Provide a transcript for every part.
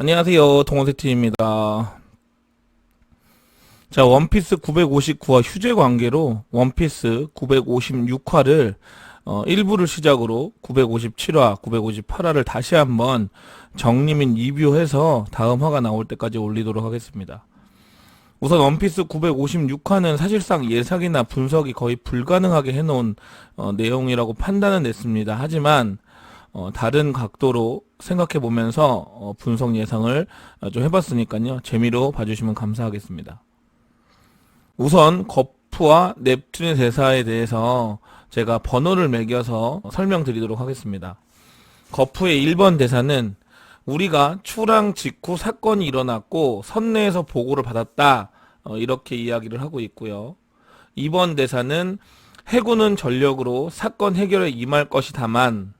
안녕하세요. 동원세팀입니다. 자, 원피스 959화 휴재 관계로 원피스 956화를 1부를 시작으로 957화, 958화를 다시 한번 정리 및 리뷰해서 다음 화가 나올 때까지 올리도록 하겠습니다. 우선 원피스 956화는 사실상 예상이나 분석이 거의 불가능하게 해놓은 내용이라고 판단은 냈습니다. 하지만 다른 각도로 생각해보면서 분석 예상을 좀 해봤으니까요. 재미로 봐주시면 감사하겠습니다. 우선 거프와 넵튠의 대사에 대해서 제가 번호를 매겨서 설명드리도록 하겠습니다. 거프의 1번 대사는 우리가 출항 직후 사건이 일어났고 선내에서 보고를 받았다, 이렇게 이야기를 하고 있고요. 2번 대사는 해군은 전력으로 사건 해결에 임할 것이다만,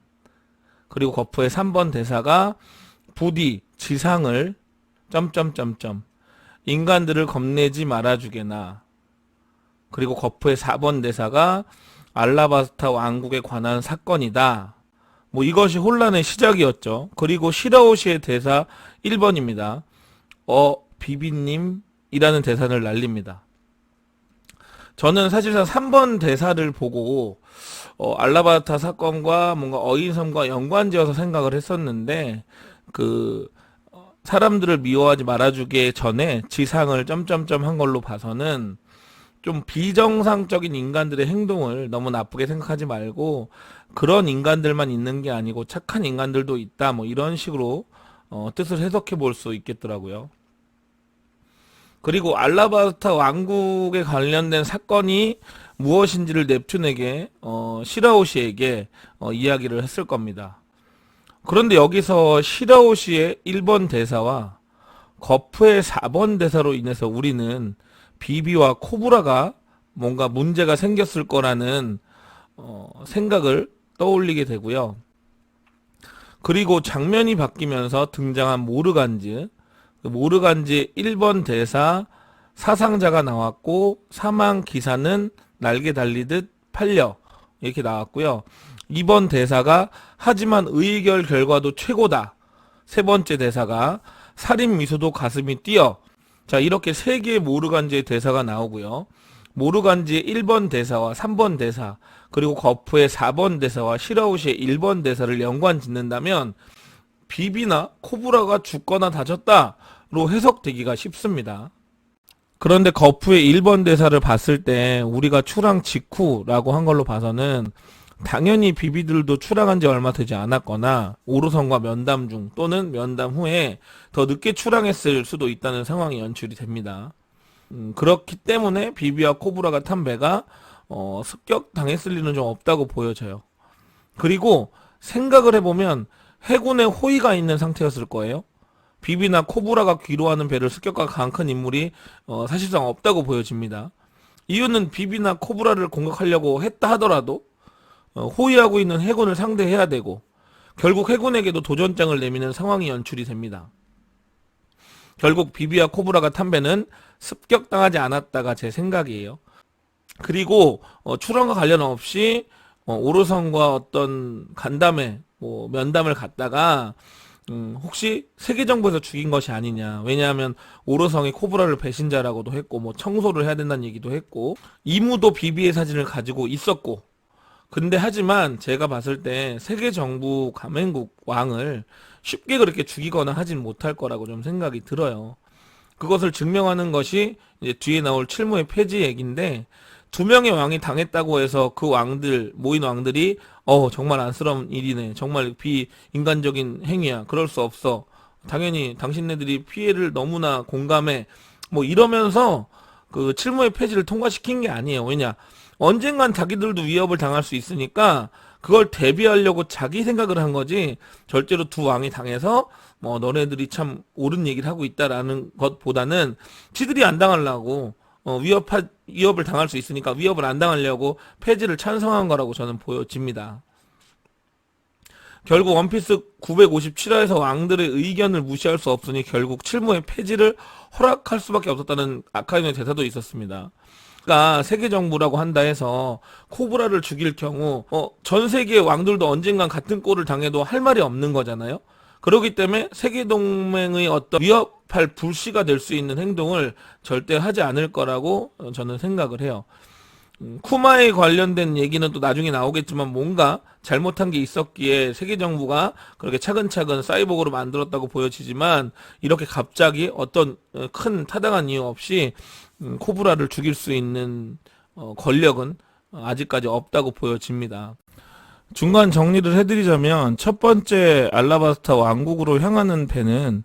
그리고 거프의 3번 대사가 부디 지상을 인간들을 겁내지 말아주게나, 그리고 거프의 4번 대사가 알라바스타 왕국에 관한 사건이다. 이것이 혼란의 시작이었죠. 그리고 시라오시의 대사 1번입니다. 비비님이라는 대사를 날립니다. 저는 사실상 3번 대사를 보고 알라바스타 사건과 뭔가 어인섬과 연관지어서 생각을 했었는데, 사람들을 미워하지 말아주기 전에 지상을 한 걸로 봐서는 좀 비정상적인 인간들의 행동을 너무 나쁘게 생각하지 말고, 그런 인간들만 있는 게 아니고 착한 인간들도 있다, 이런 식으로 뜻을 해석해 볼 수 있겠더라고요. 그리고 알라바스타 왕국에 관련된 사건이 무엇인지를 넵튠에게 시라오시에게 이야기를 했을 겁니다. 그런데 여기서 시라오시의 1번 대사와 거프의 4번 대사로 인해서 우리는 비비와 코브라가 뭔가 문제가 생겼을 거라는 생각을 떠올리게 되고요. 그리고 장면이 바뀌면서 등장한 모르간즈, 모르간즈의 1번 대사 사상자가 나왔고 사망 기사는 날개 달리듯 팔려, 이렇게 나왔고요. 2번 대사가 하지만 의결 결과도 최고다. 세 번째 대사가 살인 미소도 가슴이 뛰어. 자, 이렇게 세 개의 모르간즈의 대사가 나오고요. 모르간즈의 1번 대사와 3번 대사, 그리고 거프의 4번 대사와 시라오시의 1번 대사를 연관 짓는다면 비비나 코브라가 죽거나 다쳤다로 해석되기가 쉽습니다. 그런데 거프의 1번 대사를 봤을 때 우리가 출항 직후라고 한 걸로 봐서는 당연히 비비들도 출항한 지 얼마 되지 않았거나 오로선과 면담 중 또는 면담 후에 더 늦게 출항했을 수도 있다는 상황이 연출이 됩니다. 그렇기 때문에 비비와 코브라가 탄 배가 습격당했을 리는 좀 없다고 보여져요. 그리고 생각을 해보면 해군에 호의가 있는 상태였을 거예요. 비비나 코브라가 귀로하는 배를 습격할 가장 큰 인물이 사실상 없다고 보여집니다. 이유는 비비나 코브라를 공격하려고 했다 하더라도 호위하고 있는 해군을 상대해야 되고, 결국 해군에게도 도전장을 내미는 상황이 연출이 됩니다. 결국 비비와 코브라가 탄 배는 습격당하지 않았다가 제 생각이에요. 그리고 출항과 관련 없이 오르선과 어떤 간담회, 면담을 갔다가 혹시 세계정부에서 죽인 것이 아니냐. 왜냐하면 오르성이 코브라를 배신자라고도 했고, 청소를 해야 된다는 얘기도 했고, 이무도 비비의 사진을 가지고 있었고, 근데 하지만 제가 봤을 때 세계정부 가맹국 왕을 쉽게 그렇게 죽이거나 하진 못할 거라고 좀 생각이 들어요. 그것을 증명하는 것이 이제 뒤에 나올 칠무의 폐지 얘기인데, 2명의 왕이 당했다고 해서 그 왕들, 모인 왕들이 정말 안쓰러운 일이네, 정말 비인간적인 행위야, 그럴 수 없어, 당연히 당신네들이 피해를 너무나 공감해, 이러면서 그 칠무의 폐지를 통과시킨 게 아니에요. 왜냐, 언젠간 자기들도 위협을 당할 수 있으니까 그걸 대비하려고 자기 생각을 한 거지, 절대로 두 왕이 당해서 너네들이 참 옳은 얘기를 하고 있다라는 것보다는 지들이 안 당하려고, 위협을 당할 수 있으니까 위협을 안 당하려고 폐지를 찬성한 거라고 저는 보여집니다. 결국 원피스 957화에서 왕들의 의견을 무시할 수 없으니 결국 칠무의 폐지를 허락할 수밖에 없었다는 아카이노의 대사도 있었습니다. 그러니까 세계정부라고 한다 해서 코브라를 죽일 경우 전 세계의 왕들도 언젠간 같은 꼴을 당해도 할 말이 없는 거잖아요. 그렇기 때문에 세계동맹의 어떤 위협할 불씨가 될 수 있는 행동을 절대 하지 않을 거라고 저는 생각을 해요. 쿠마에 관련된 얘기는 또 나중에 나오겠지만 뭔가 잘못한 게 있었기에 세계 정부가 그렇게 차근차근 사이보그로 만들었다고 보여지지만 이렇게 갑자기 어떤 큰 타당한 이유 없이 코브라를 죽일 수 있는 권력은 아직까지 없다고 보여집니다. 중간 정리를 해드리자면 첫 번째 알라바스타 왕국으로 향하는 배는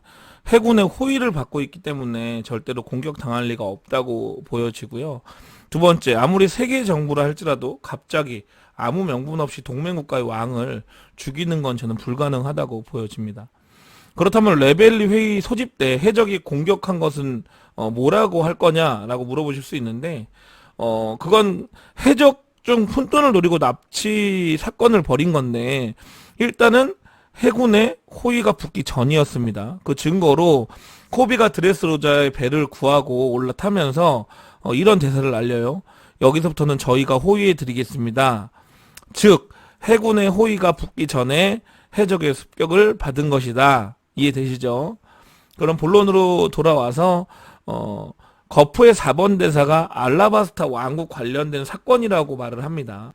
해군의 호의를 받고 있기 때문에 절대로 공격당할 리가 없다고 보여지고요. 두 번째, 아무리 세계 정부라 할지라도 갑자기 아무 명분 없이 동맹국가의 왕을 죽이는 건 저는 불가능하다고 보여집니다. 그렇다면 레벨리 회의 소집 때 해적이 공격한 것은 뭐라고 할 거냐라고 물어보실 수 있는데 그건 해적 중 푼돈을 노리고 납치 사건을 벌인 건데 일단은 해군의 호위가 붙기 전이었습니다. 그 증거로 코비가 드레스로자의 배를 구하고 올라타면서 이런 대사를 알려요. 여기서부터는 저희가 호위해 드리겠습니다. 즉 해군의 호위가 붙기 전에 해적의 습격을 받은 것이다. 이해되시죠? 그럼 본론으로 돌아와서 거프의 4번 대사가 알라바스타 왕국 관련된 사건이라고 말을 합니다.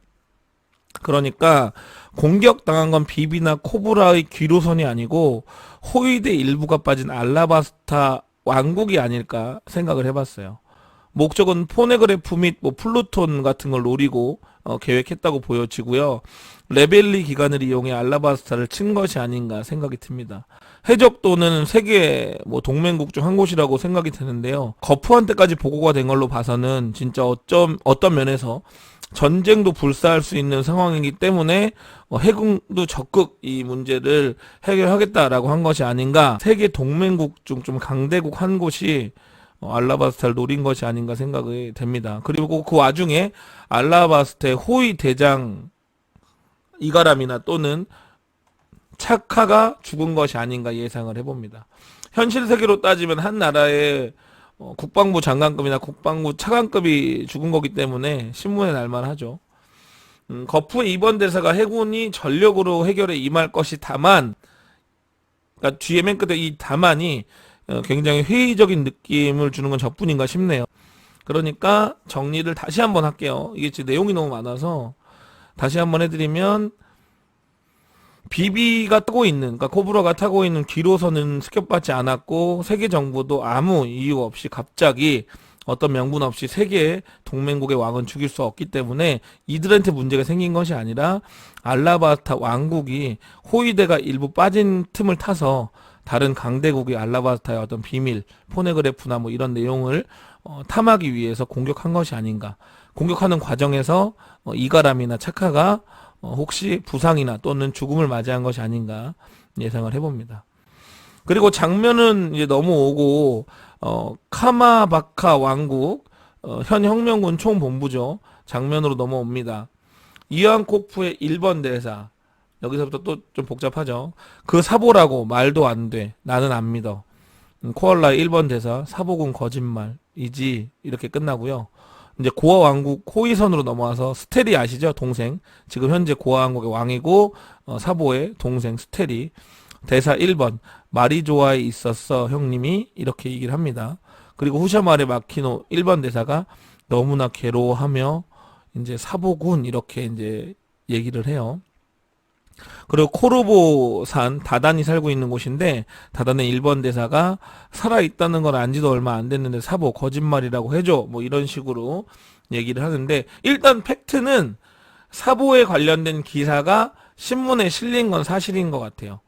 그러니까 공격당한 건 비비나 코브라의 귀로선이 아니고 호위대 일부가 빠진 알라바스타 왕국이 아닐까 생각을 해봤어요. 목적은 포네그래프 및 플루톤 같은 걸 노리고 계획했다고 보여지고요. 레벨리 기간을 이용해 알라바스타를 친 것이 아닌가 생각이 듭니다. 해적도는 세계 동맹국 중 한 곳이라고 생각이 드는데요. 거푸한테까지 보고가 된 걸로 봐서는 진짜 어떤 면에서 전쟁도 불사할 수 있는 상황이기 때문에 해군도 적극 이 문제를 해결하겠다라고 한 것이 아닌가. 세계 동맹국 중 좀 강대국 한 곳이 알라바스타를 노린 것이 아닌가 생각이 됩니다. 그리고 그 와중에 알라바스타의 호위 대장 이가람이나 또는 차카가 죽은 것이 아닌가 예상을 해봅니다. 현실 세계로 따지면 한 나라의 국방부 장관급이나 국방부 차관급이 죽은 거기 때문에 신문에 날만하죠. 거푸의 이번 대사가 해군이 전력으로 해결에 임할 것이 다만, 그러니까 뒤에 맨 끝에 이 다만이 굉장히 회의적인 느낌을 주는 건 저뿐인가 싶네요. 그러니까 정리를 다시 한번 할게요. 이게 지금 내용이 너무 많아서 다시 한번 해드리면, 비비가 타고 있는, 그러니까 코브라가 타고 있는 기로선은 습격받지 않았고 세계 정부도 아무 이유 없이 갑자기 어떤 명분 없이 세계 동맹국의 왕은 죽일 수 없기 때문에 이들한테 문제가 생긴 것이 아니라 알라바스타 왕국이 호위대가 일부 빠진 틈을 타서 다른 강대국이 알라바스타의 어떤 비밀, 포네그래프나 이런 내용을 탐하기 위해서 공격한 것이 아닌가. 공격하는 과정에서 이가람이나 차카가 혹시 부상이나 또는 죽음을 맞이한 것이 아닌가 예상을 해봅니다. 그리고 장면은 이제 넘어오고 카마바카 왕국 현 혁명군 총본부죠. 장면으로 넘어옵니다. 이안코프의 1번 대사, 여기서부터 또 좀 복잡하죠. 그 사보라고 말도 안 돼. 나는 안 믿어. 코알라의 1번 대사, 사보군 거짓말이지. 이렇게 끝나고요. 이제 고아 왕국 호위선으로 넘어와서 스테리 아시죠? 동생. 지금 현재 고아 왕국의 왕이고 사보의 동생 스테리. 대사 1번. 말이 좋아에 있었어 형님이 이렇게 얘기를 합니다. 그리고 후샤말의 마키노 1번 대사가 너무나 괴로워하며 이제 사보군 이렇게 이제 얘기를 해요. 그리고 코르보산 다단이 살고 있는 곳인데 다단의 1번 대사가 살아있다는 걸 안지도 얼마 안 됐는데 사보 거짓말이라고 해줘 이런 식으로 얘기를 하는데 일단 팩트는 사보에 관련된 기사가 신문에 실린 건 사실인 것 같아요.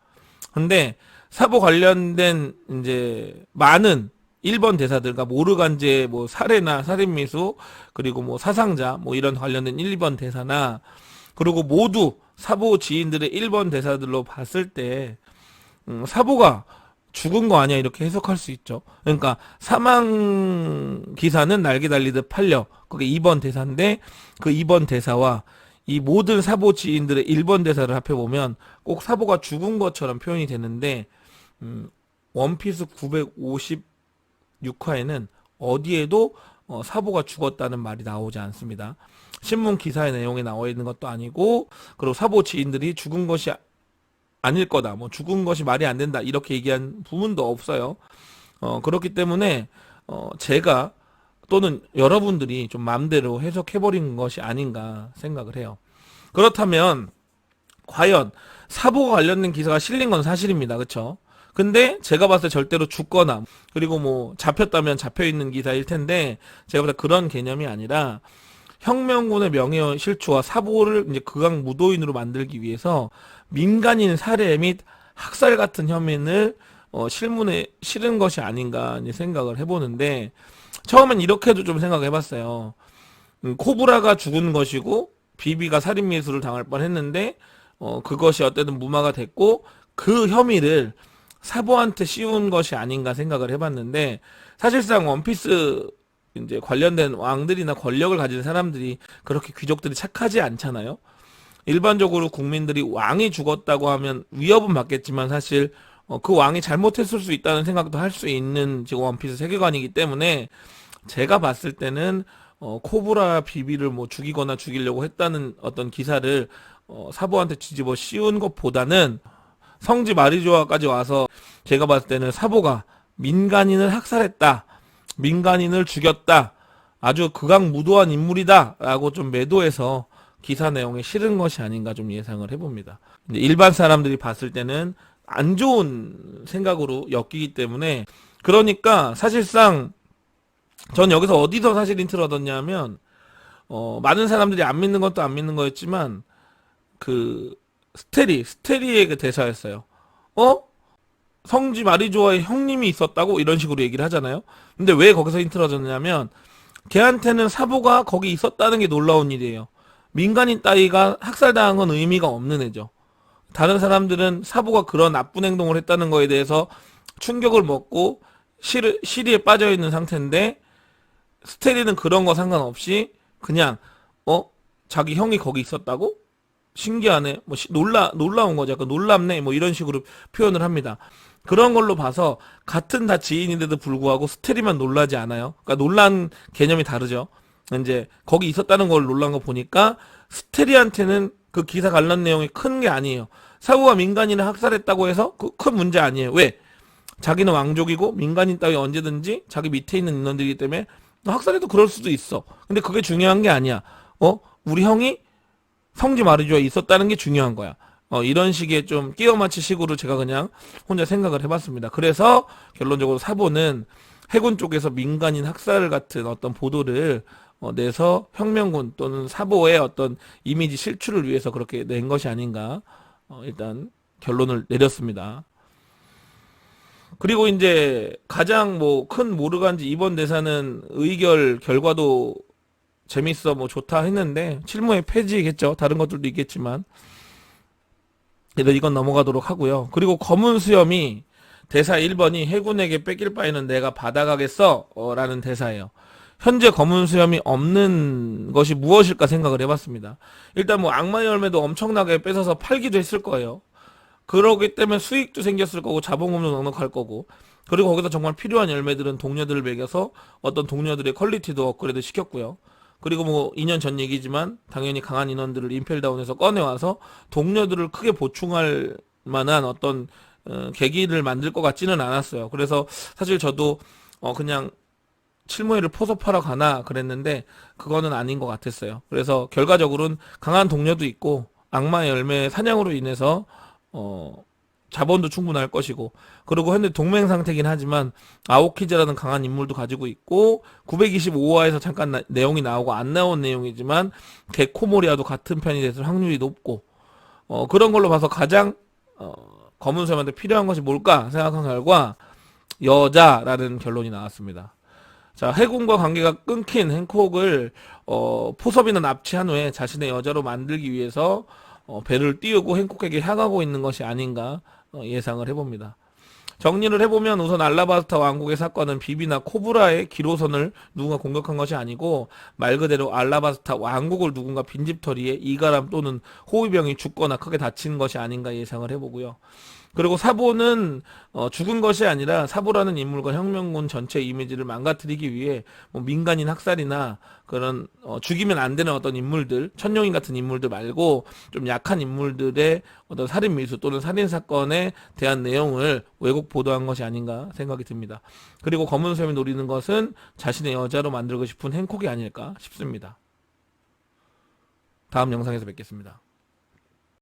근데 사보 관련된 이제 많은 1번 대사들, 그러니까 모르간제 살해나 살인미수 그리고 사상자 이런 관련된 1, 2번 대사나 그리고 모두 사보 지인들의 1번 대사들로 봤을 때 사보가 죽은 거 아니야 이렇게 해석할 수 있죠. 그러니까 사망 기사는 날개 달리듯 팔려. 그게 2번 대사인데 그 2번 대사와 이 모든 사보 지인들의 1번 대사를 합해보면 꼭 사보가 죽은 것처럼 표현이 되는데 원피스 956화에는 어디에도 사보가 죽었다는 말이 나오지 않습니다. 신문 기사의 내용에 나와 있는 것도 아니고 그리고 사보 지인들이 죽은 것이 아닐 거다. 뭐 죽은 것이 말이 안 된다. 이렇게 얘기한 부분도 없어요. 그렇기 때문에 제가 또는 여러분들이 좀 마음대로 해석해버린 것이 아닌가 생각을 해요. 그렇다면 과연 사보가 관련된 기사가 실린 건 사실입니다. 그쵸? 근데 제가 봤을 때 절대로 죽거나 그리고 뭐 잡혔다면 잡혀있는 기사일 텐데 제가 봤을 때 그런 개념이 아니라 혁명군의 명예 실추와 사보를 이제 극악 무도인으로 만들기 위해서 민간인 살해 및 학살 같은 혐의를 실문에 실은 것이 아닌가 생각을 해보는데 처음엔 이렇게도 좀 생각해봤어요. 코브라가 죽은 것이고 비비가 살인미수를 당할 뻔했는데 그것이 어쨌든 무마가 됐고 그 혐의를 사보한테 씌운 것이 아닌가 생각을 해봤는데 사실상 원피스 이제 관련된 왕들이나 권력을 가진 사람들이 그렇게 귀족들이 착하지 않잖아요. 일반적으로 국민들이 왕이 죽었다고 하면 위협은 받겠지만 사실 그 왕이 잘못했을 수 있다는 생각도 할 수 있는 지금 원피스 세계관이기 때문에 제가 봤을 때는 코브라 비비를 뭐 죽이거나 죽이려고 했다는 어떤 기사를 사보한테 뒤집어 씌운 것보다는 성지 마리조아까지 와서 제가 봤을 때는 사보가 민간인을 학살했다. 민간인을 죽였다. 아주 극악무도한 인물이다. 라고 좀 매도해서 기사 내용에 실은 것이 아닌가 좀 예상을 해봅니다. 일반 사람들이 봤을 때는 안 좋은 생각으로 엮이기 때문에 그러니까 사실상 전 여기서 어디서 사실 힌트를 얻었냐면 많은 사람들이 안 믿는 것도 안 믿는 거였지만 그 스테리의 그 대사였어요. 성지 마리조아의 형님이 있었다고 이런 식으로 얘기를 하잖아요. 근데 왜 거기서 힌트를 얻었냐면 걔한테는 사보가 거기 있었다는 게 놀라운 일이에요. 민간인 따위가 학살당한 건 의미가 없는 애죠. 다른 사람들은 사보가 그런 나쁜 행동을 했다는 거에 대해서 충격을 먹고 시리에 빠져있는 상태인데 스테리는 그런 거 상관없이 그냥 자기 형이 거기 있었다고? 신기하네. 뭐 놀라운 거죠. 약간 놀랍네. 뭐 이런 식으로 표현을 합니다. 그런 걸로 봐서 같은 다 지인인데도 불구하고 스테리만 놀라지 않아요. 그러니까 놀란 개념이 다르죠. 이제 거기 있었다는 걸 놀란 거 보니까 스테리한테는 그 기사 관련 내용이 큰 게 아니에요. 사부가 민간인을 학살했다고 해서 큰 문제 아니에요. 왜? 자기는 왕족이고 민간인 따위 언제든지 자기 밑에 있는 인원들이기 때문에 학살해도 그럴 수도 있어. 근데 그게 중요한 게 아니야. 우리 형이 성지 마리조아에 있었다는 게 중요한 거야. 이런 식의 좀 끼워 맞추 식으로 제가 그냥 혼자 생각을 해봤습니다. 그래서 결론적으로 사보는 해군 쪽에서 민간인 학살 같은 어떤 보도를 내서 혁명군 또는 사보의 어떤 이미지 실추를 위해서 그렇게 낸 것이 아닌가 일단 결론을 내렸습니다. 그리고 이제 가장 뭐 큰 모르간지 이번 대사는 의결 결과도 재밌어 뭐 좋다 했는데 실무의 폐지겠죠. 다른 것들도 있겠지만 일단 이건 넘어가도록 하고요. 그리고 검은 수염이 대사 1번이 해군에게 뺏길 바에는 내가 받아가겠어 라는 대사예요. 현재 검은 수염이 없는 것이 무엇일까 생각을 해봤습니다. 일단 뭐 악마의 열매도 엄청나게 뺏어서 팔기도 했을 거예요. 그러기 때문에 수익도 생겼을 거고 자본금도 넉넉할 거고 그리고 거기서 정말 필요한 열매들은 동료들을 먹여서 어떤 동료들의 퀄리티도 업그레이드 시켰고요. 그리고 뭐 2년 전 얘기지만 당연히 강한 인원들을 임펠다운에서 꺼내와서 동료들을 크게 보충할 만한 어떤 계기를 만들 것 같지는 않았어요. 그래서 사실 저도 그냥 칠무회를 포섭하러 가나 그랬는데 그거는 아닌 것 같았어요. 그래서 결과적으로는 강한 동료도 있고 악마의 열매 사냥으로 인해서 자본도 충분할 것이고 그리고 현재 동맹 상태긴 하지만 아오키즈라는 강한 인물도 가지고 있고 925화에서 잠깐 내용이 나오고 안 나온 내용이지만 게코모리아도 같은 편이 됐을 확률이 높고 그런 걸로 봐서 가장 검은 수염한테 필요한 것이 뭘까 생각한 결과 여자라는 결론이 나왔습니다. 자, 해군과 관계가 끊긴 행콕을 포섭이나 납치한 후에 자신의 여자로 만들기 위해서 배를 띄우고 행콕에게 향하고 있는 것이 아닌가 예상을 해봅니다. 정리를 해보면 우선 알라바스타 왕국의 사건은 비비나 코브라의 기로선을 누군가 공격한 것이 아니고 말 그대로 알라바스타 왕국을 누군가 빈집털이에 이가람 또는 호위병이 죽거나 크게 다친 것이 아닌가 예상을 해보고요. 그리고 사보는 죽은 것이 아니라 사보라는 인물과 혁명군 전체 이미지를 망가뜨리기 위해 뭐 민간인 학살이나 그런 죽이면 안 되는 어떤 인물들, 천룡인 같은 인물들 말고 좀 약한 인물들의 어떤 살인 미수 또는 살인 사건에 대한 내용을 왜곡 보도한 것이 아닌가 생각이 듭니다. 그리고 검은수염이 노리는 것은 자신의 여자로 만들고 싶은 행콕이 아닐까 싶습니다. 다음 영상에서 뵙겠습니다.